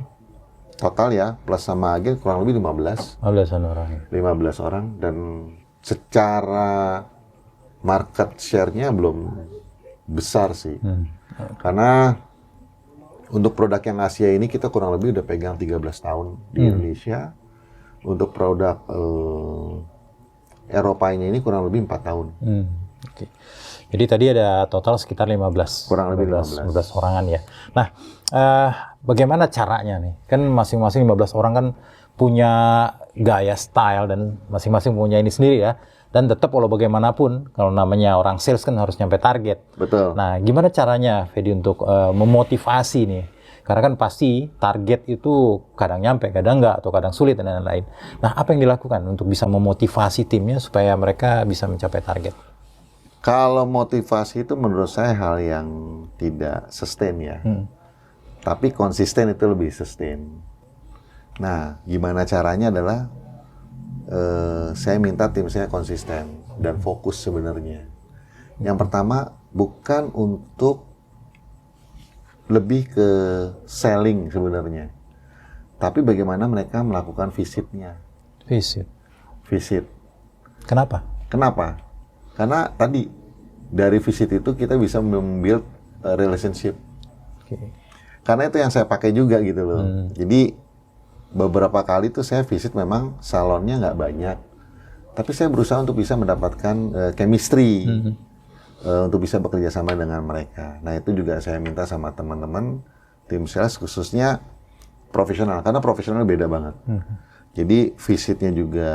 total ya, plus sama agen kurang lebih 15 orang. 15 orang, dan secara market share-nya belum besar sih. Karena untuk produk yang Asia ini kita kurang lebih udah pegang 13 tahun di Indonesia. Untuk produk Eropanya ini kurang lebih 4 tahun. Oke. Jadi tadi ada total sekitar 15. Kurang lebih 15 orangan ya. Nah, bagaimana caranya nih? Kan masing-masing 15 orang kan punya gaya style dan masing-masing punya ini sendiri ya. Dan tetap walau bagaimanapun, kalau namanya orang sales kan harus nyampe target. Betul. Nah, gimana caranya Fedi untuk memotivasi nih? Karena kan pasti target itu kadang nyampe, kadang enggak, atau kadang sulit dan lain-lain. Nah, apa yang dilakukan untuk bisa memotivasi timnya supaya mereka bisa mencapai target? Kalau motivasi itu menurut saya hal yang tidak sustain ya. Tapi konsisten itu lebih sustain. Nah, gimana caranya adalah saya minta tim saya konsisten dan fokus sebenarnya. Yang pertama, bukan untuk lebih ke selling sebenarnya. Tapi bagaimana mereka melakukan visitnya. Visit. Kenapa? Karena tadi dari visit itu kita bisa membuild relationship. Karena itu yang saya pakai juga gitu loh. Jadi beberapa kali tuh saya visit memang salonnya nggak banyak, tapi saya berusaha untuk bisa mendapatkan chemistry, untuk bisa bekerja sama dengan mereka. Nah itu juga saya minta sama teman-teman tim sales khususnya profesional, karena profesional beda banget. Jadi visitnya juga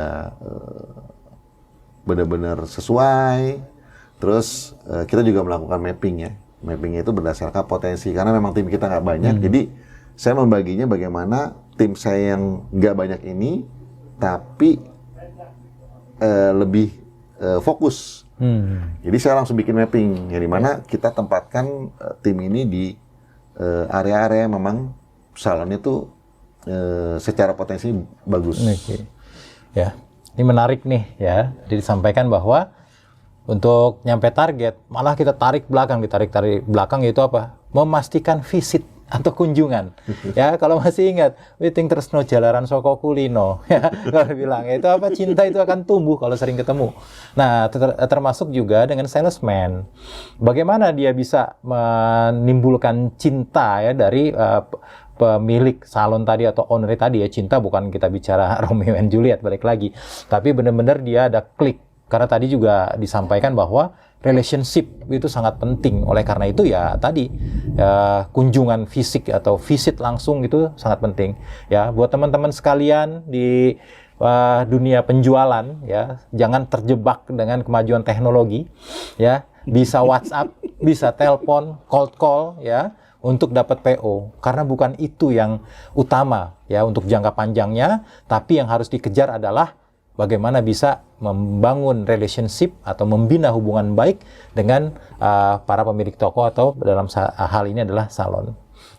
benar-benar sesuai. Terus kita juga melakukan mapping ya. Mappingnya itu berdasarkan potensi. Karena memang tim kita nggak banyak. Jadi saya membaginya bagaimana tim saya yang nggak banyak ini, tapi lebih fokus. Jadi saya langsung bikin mapping. Yang dimana kita tempatkan tim ini di area-area yang memang salonnya tuh secara potensi bagus. Ya. Ini menarik nih ya. Jadi disampaikan bahwa untuk nyampe target, malah kita tarik belakang itu apa? Memastikan visit atau kunjungan. Ya, kalau masih ingat, waiting tresno jalaran soko kulino. Ya, kalau bilang itu apa? Cinta itu akan tumbuh kalau sering ketemu. Nah, termasuk juga dengan salesman. Bagaimana dia bisa menimbulkan cinta ya dari pemilik salon tadi atau owner tadi ya. Cinta bukan kita bicara Romeo and Juliet balik lagi, tapi benar-benar dia ada klik. Karena tadi juga disampaikan bahwa relationship itu sangat penting. Oleh karena itu ya tadi kunjungan fisik atau visit langsung itu sangat penting. Ya, buat teman-teman sekalian di dunia penjualan ya, jangan terjebak dengan kemajuan teknologi ya. Bisa WhatsApp, bisa telepon, cold call ya, untuk dapat PO, karena bukan itu yang utama ya untuk jangka panjangnya, tapi yang harus dikejar adalah bagaimana bisa membangun relationship atau membina hubungan baik dengan para pemilik toko atau dalam hal ini adalah salon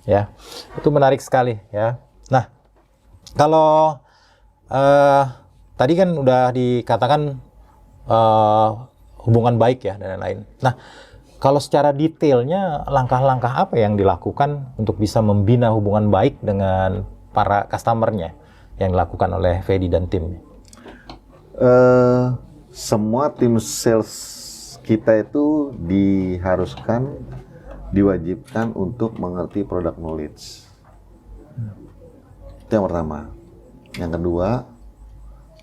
ya. Itu menarik sekali ya. Nah, kalau tadi kan udah dikatakan hubungan baik ya dan lain-lain. Nah, kalau secara detailnya, langkah-langkah apa yang dilakukan untuk bisa membina hubungan baik dengan para customer-nya yang dilakukan oleh Fedi dan tim? Semua tim sales kita itu diwajibkan untuk mengerti product knowledge. Itu yang pertama. Yang kedua,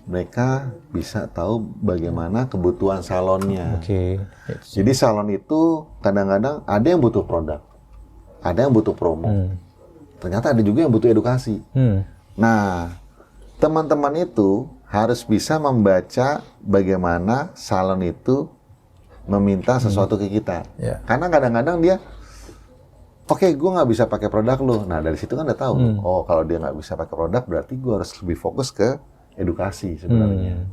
mereka bisa tahu bagaimana kebutuhan salonnya. Jadi salon itu kadang-kadang ada yang butuh produk, ada yang butuh promo. Ternyata ada juga yang butuh edukasi. Nah, teman-teman itu harus bisa membaca bagaimana salon itu meminta sesuatu ke kita. Karena kadang-kadang dia, oke, gue nggak bisa pakai produk lo. Nah, dari situ kan udah tahu. Oh, kalau dia nggak bisa pakai produk, berarti gue harus lebih fokus ke edukasi sebenarnya.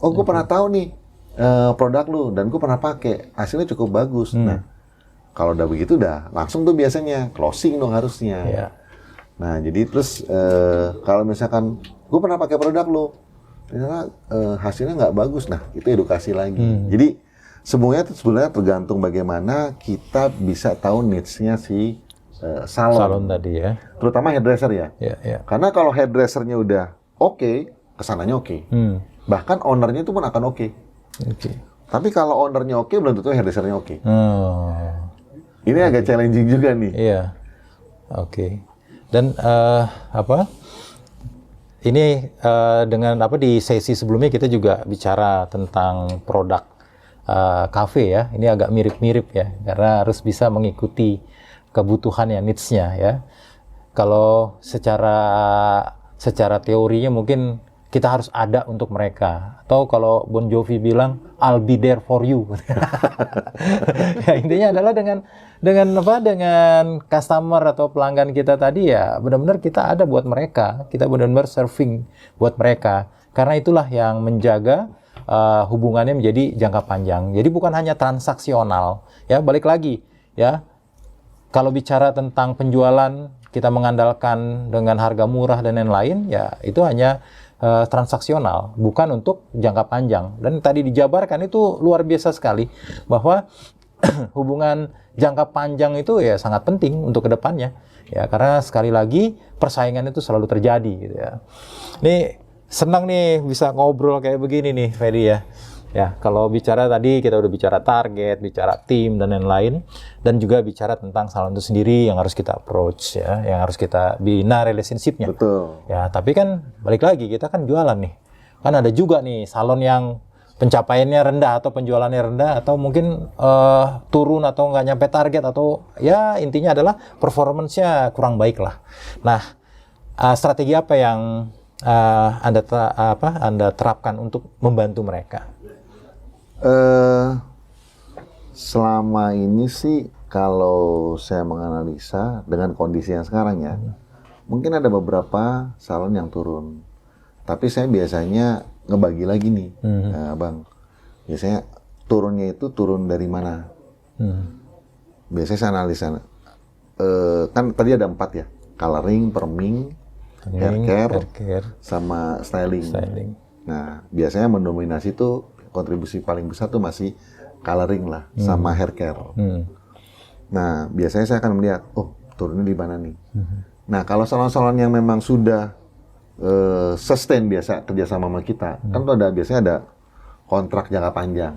Oh, gue pernah tahu nih produk lu dan gue pernah pakai, hasilnya cukup bagus. Nah, kalau udah begitu udah langsung tuh biasanya closing dong harusnya. Nah, jadi terus kalau misalkan gue pernah pakai produk lu, ternyata hasilnya nggak bagus, nah itu edukasi lagi. Jadi semuanya itu sebenarnya tergantung bagaimana kita bisa tahu needs-nya si salon. tadi ya. Terutama hairdresser ya. Ya. Karena kalau hairdressernya udah oke, kesananya oke. Bahkan ownernya itu pun akan oke. Oke. Tapi kalau ownernya oke, belum tentu hairdressernya oke. Oh. Ini agak challenging juga nih. Iya. Oke. Dan ini dengan di sesi sebelumnya kita juga bicara tentang produk cafe ya. Ini agak mirip-mirip ya, karena harus bisa mengikuti kebutuhan ya, needs-nya ya. Kalau secara teorinya mungkin kita harus ada untuk mereka. Atau kalau Bon Jovi bilang, I'll be there for you. Ya, intinya adalah dengan customer atau pelanggan kita tadi ya, benar-benar kita ada buat mereka. Kita benar-benar serving buat mereka. Karena itulah yang menjaga hubungannya menjadi jangka panjang. Jadi bukan hanya transaksional. Ya, balik lagi ya. Kalau bicara tentang penjualan, kita mengandalkan dengan harga murah dan lain-lain, ya itu hanya transaksional, bukan untuk jangka panjang. Dan tadi dijabarkan itu luar biasa sekali, bahwa hubungan jangka panjang itu ya sangat penting untuk kedepannya. Ya, karena sekali lagi persaingan itu selalu terjadi gitu ya. Nih, senang nih bisa ngobrol kayak begini nih, Fedi ya. Ya, kalau bicara tadi kita udah bicara target, bicara tim dan lain-lain, dan juga bicara tentang salon itu sendiri yang harus kita approach ya, yang harus kita bina relationship-nya. Betul. Ya, tapi kan balik lagi kita kan jualan nih. Kan ada juga nih salon yang pencapaiannya rendah atau penjualannya rendah atau mungkin turun atau nggak nyampe target atau ya intinya adalah performance-nya kurang baik lah. Nah, strategi apa yang Anda terapkan untuk membantu mereka? Selama ini sih kalau saya menganalisa dengan kondisi yang sekarang ya, mungkin ada beberapa salon yang turun. Tapi saya biasanya ngebagi lagi nih, Bang. Biasanya turunnya itu turun dari mana? Biasanya saya analisa. Kan tadi ada 4 ya, coloring, perming, hair care, sama styling. Nah, biasanya mendominasi tuh kontribusi paling besar tuh masih coloring lah, sama hair care. Nah, biasanya saya akan melihat, oh turunnya di mana nih. Nah, kalau salon-salon yang memang sudah sustain biasa kerjasama sama kita, kan tuh biasanya ada kontrak jangka panjang.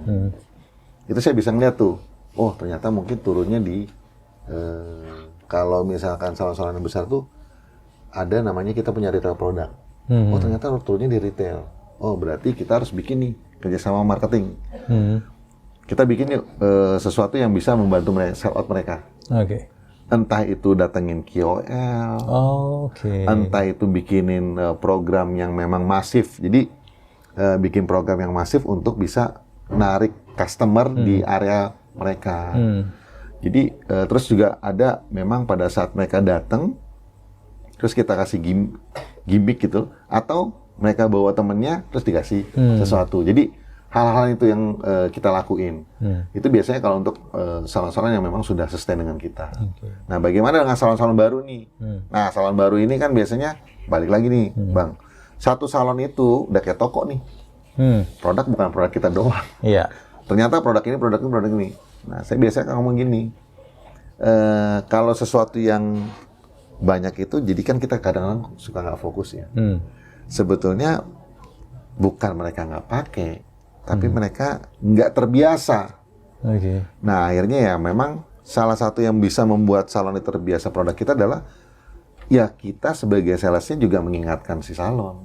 Itu saya bisa ngeliat tuh, oh ternyata mungkin turunnya di, kalau misalkan salon-salon yang besar tuh, ada namanya kita punya retail product. Oh ternyata turunnya di retail. Oh berarti kita harus bikin nih kerjasama marketing. Kita bikin yuk sesuatu yang bisa membantu mereka, sell out mereka. Oke. Entah itu datengin KOL, entah itu bikinin program yang memang masif. Jadi bikin program yang masif untuk bisa narik customer di area mereka. Jadi terus juga ada memang pada saat mereka datang, terus kita kasih gimmick gitu, atau mereka bawa temennya terus dikasih sesuatu. Jadi hal-hal itu yang kita lakuin. Itu biasanya kalau untuk salon-salon yang memang sudah sustain dengan kita. Nah, bagaimana dengan salon-salon baru nih? Nah, salon baru ini kan biasanya balik lagi nih, Bang. Satu salon itu udah kayak toko nih. Produk bukan produk kita doang. Iya. Ternyata produk ini, produk ini, produk ini. Nah, saya biasanya ngomong gini. Kalau sesuatu yang banyak itu, jadi kan kita kadang-kadang suka nggak fokus ya. Sebetulnya bukan mereka nggak pakai, tapi mereka nggak terbiasa. Nah, akhirnya ya memang salah satu yang bisa membuat salon itu terbiasa produk kita adalah ya kita sebagai salesnya juga mengingatkan si salon.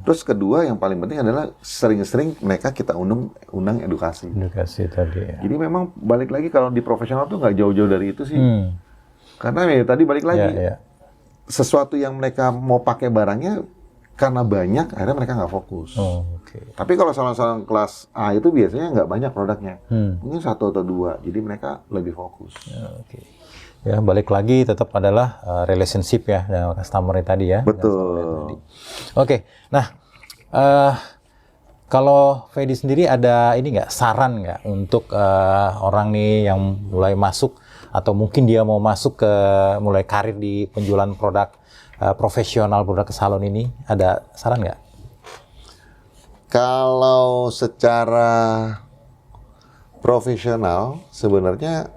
Terus kedua yang paling penting adalah sering-sering mereka kita undang edukasi. Edukasi tadi ya. Jadi memang balik lagi kalau di profesional tuh nggak jauh-jauh dari itu sih. Karena ya tadi balik lagi. Sesuatu yang mereka mau pakai barangnya karena banyak, akhirnya mereka nggak fokus. Tapi kalau salon-salon kelas A itu biasanya nggak banyak produknya. Mungkin 1 atau 2, jadi mereka lebih fokus. Ya, balik lagi tetap adalah relationship ya dengan customer tadi ya. Betul. Oke, nah kalau Fedi sendiri ada ini nggak, saran nggak untuk orang nih yang mulai masuk atau mungkin dia mau masuk ke mulai karir di penjualan produk profesional, produk ke salon ini, ada saran nggak? Kalau secara profesional sebenarnya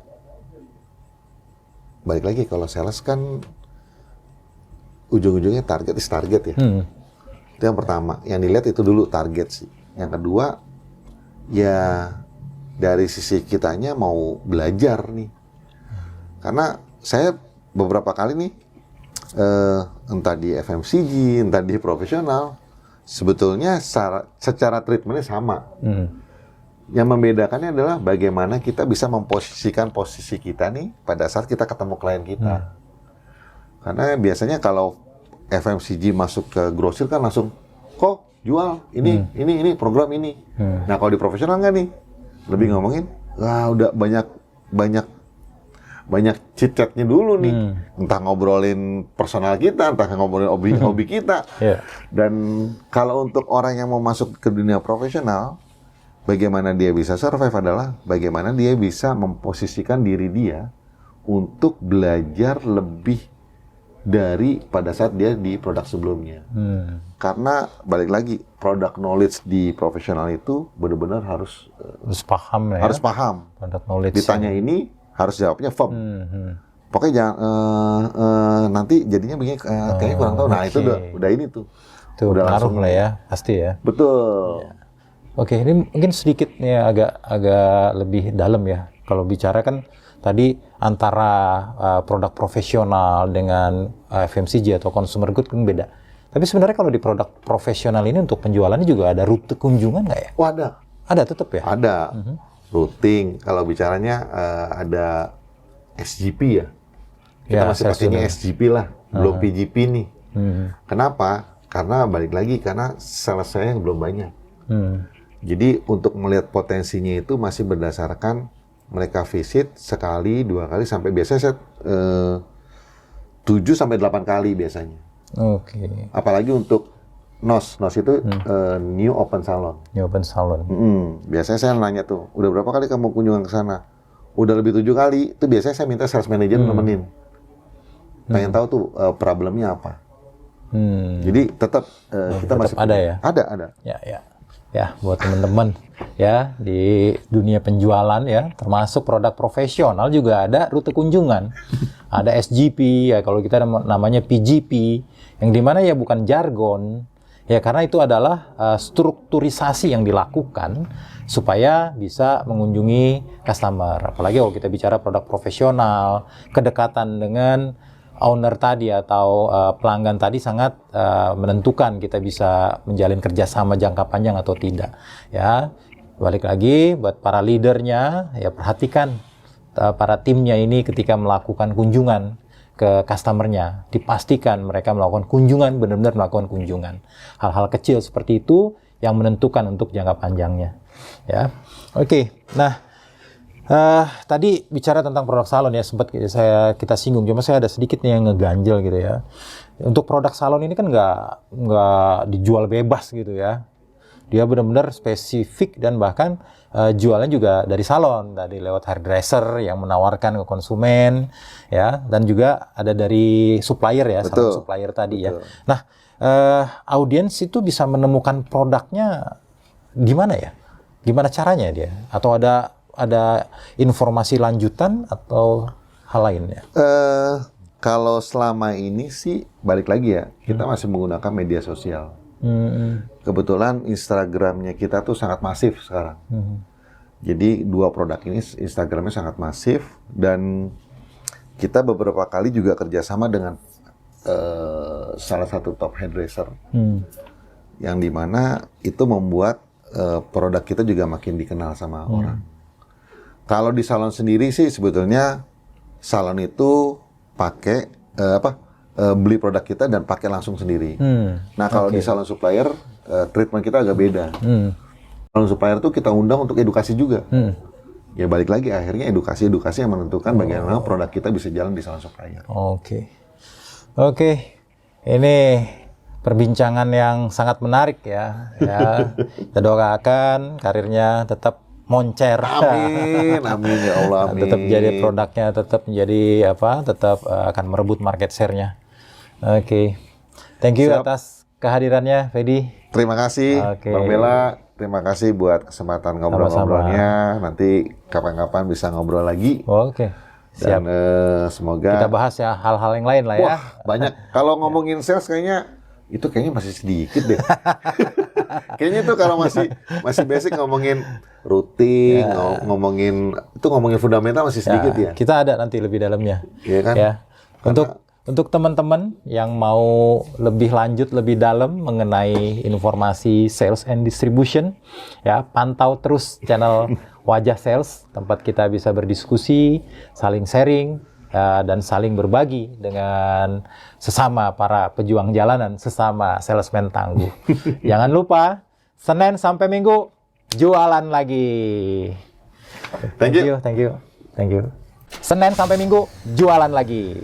balik lagi kalau sales kan ujung-ujungnya target is target ya. Itu yang pertama. Yang dilihat itu dulu target sih. Yang kedua, ya dari sisi kitanya mau belajar nih. Karena saya beberapa kali nih, entah di FMCG, entah di profesional, sebetulnya secara treatmentnya sama. Yang membedakannya adalah bagaimana kita bisa memposisikan posisi kita nih pada saat kita ketemu klien kita. Karena biasanya kalau FMCG masuk ke grosir kan langsung, kok jual ini program ini. Nah kalau di profesional nggak nih, lebih ngomongin, wah udah banyak chit-chatnya dulu nih, entah ngobrolin personal kita, entah ngobrolin hobi kita. Dan kalau untuk orang yang mau masuk ke dunia profesional, bagaimana dia bisa survive adalah bagaimana dia bisa memposisikan diri dia untuk belajar lebih dari pada saat dia di produk sebelumnya. Karena balik lagi, product knowledge di profesional itu benar-benar harus paham ya. Harus paham. Product knowledge. Ditanya ini harus jawabnya firm. Pokoknya jangan nanti jadinya begini kayaknya kurang tahu. Nah, itu udah ini tuh. Itu udah langsung lah ya, pasti ya. Betul. Oke, ini mungkin sedikit ya agak lebih dalam ya. Kalau bicara kan tadi antara produk profesional dengan FMCG atau consumer good kan beda. Tapi sebenarnya kalau di produk profesional ini untuk penjualannya juga ada rute kunjungan nggak ya? Oh ada. Ada tetap ya? Ada. Routing. Kalau bicaranya ada SGP ya. Kita masih pakainya SGP lah. Belum PGP nih. Kenapa? Karena balik lagi, karena sales saya yang belum banyak. Jadi untuk melihat potensinya itu masih berdasarkan mereka visit sekali, 2 kali, sampai biasanya saya 7 sampai 8 kali biasanya. Oke. Apalagi untuk NOS itu New Open Salon. New Open Salon. Biasanya saya nanya tuh, udah berapa kali kamu kunjungan ke sana? Udah lebih 7 kali. Itu biasanya saya minta sales manager nemenin. Pengen tahu tuh problemnya apa. Jadi tetap kita tetap masih ada ya? Ada. Ya, buat teman-teman ya di dunia penjualan ya, termasuk produk profesional juga ada rute kunjungan. Ada SGP ya, kalau kita namanya PGP, yang dimana ya bukan jargon ya, karena itu adalah strukturisasi yang dilakukan supaya bisa mengunjungi customer. Apalagi kalau kita bicara produk profesional, kedekatan dengan owner tadi atau pelanggan tadi sangat menentukan kita bisa menjalin kerjasama jangka panjang atau tidak. Ya, balik lagi buat para leadernya ya, perhatikan para timnya ini ketika melakukan kunjungan ke customernya, dipastikan mereka melakukan kunjungan, benar-benar melakukan kunjungan. Hal-hal kecil seperti itu yang menentukan untuk jangka panjangnya. Ya, oke. Nah, tadi bicara tentang produk salon ya, sempat kita singgung, cuma saya ada sedikit nih yang ngeganjel gitu ya. Untuk produk salon ini kan nggak dijual bebas gitu ya. Dia benar-benar spesifik dan bahkan jualnya juga dari salon, dari lewat hairdresser yang menawarkan ke konsumen ya, dan juga ada dari supplier ya, salon supplier tadi ya. Nah, audiens itu bisa menemukan produknya gimana ya? Gimana caranya dia? Atau ada informasi lanjutan atau hal lainnya? Kalau selama ini sih balik lagi ya, kita masih menggunakan media sosial. Kebetulan Instagramnya kita tuh sangat masif sekarang. Jadi 2 produk ini Instagramnya sangat masif, dan kita beberapa kali juga kerjasama dengan salah satu top hairdresser, yang dimana itu membuat produk kita juga makin dikenal sama orang. Kalau di salon sendiri sih sebetulnya salon itu pakai beli produk kita dan pakai langsung sendiri. Nah kalau di salon supplier treatment kita agak beda. Salon supplier tuh kita undang untuk edukasi juga. Ya balik lagi akhirnya edukasi yang menentukan bagaimana produk kita bisa jalan di salon supplier. Oke. Ini perbincangan yang sangat menarik ya. Kita doakan karirnya tetap moncer. Amin ya Allah, amin. Tetap jadi produknya, tetap menjadi tetap akan merebut market share-nya. Oke. Thank you atas kehadirannya, Fedi. Terima kasih, Bang Bella. Terima kasih buat kesempatan ngobrol-ngobrolnya. Nanti kapan-kapan bisa ngobrol lagi. Oke. Siap. Dan semoga Kita bahas ya hal-hal yang lain lah ya. wah, banyak. Kalau ngomongin sales kayaknya masih sedikit deh. Kayaknya itu kalau masih basic ngomongin routing, ngomongin fundamental masih sedikit ya. Kita ada nanti lebih dalamnya. Iya kan? Ya. Untuk teman-teman yang mau lebih lanjut, lebih dalam mengenai informasi sales and distribution, ya pantau terus channel Wajah Sales, tempat kita bisa berdiskusi, saling sharing, ya, dan saling berbagi dengan sesama para pejuang jalanan, sesama salesman tangguh. Jangan lupa, Senin sampai Minggu, jualan lagi. Thank you. Thank you. Senin sampai Minggu, jualan lagi.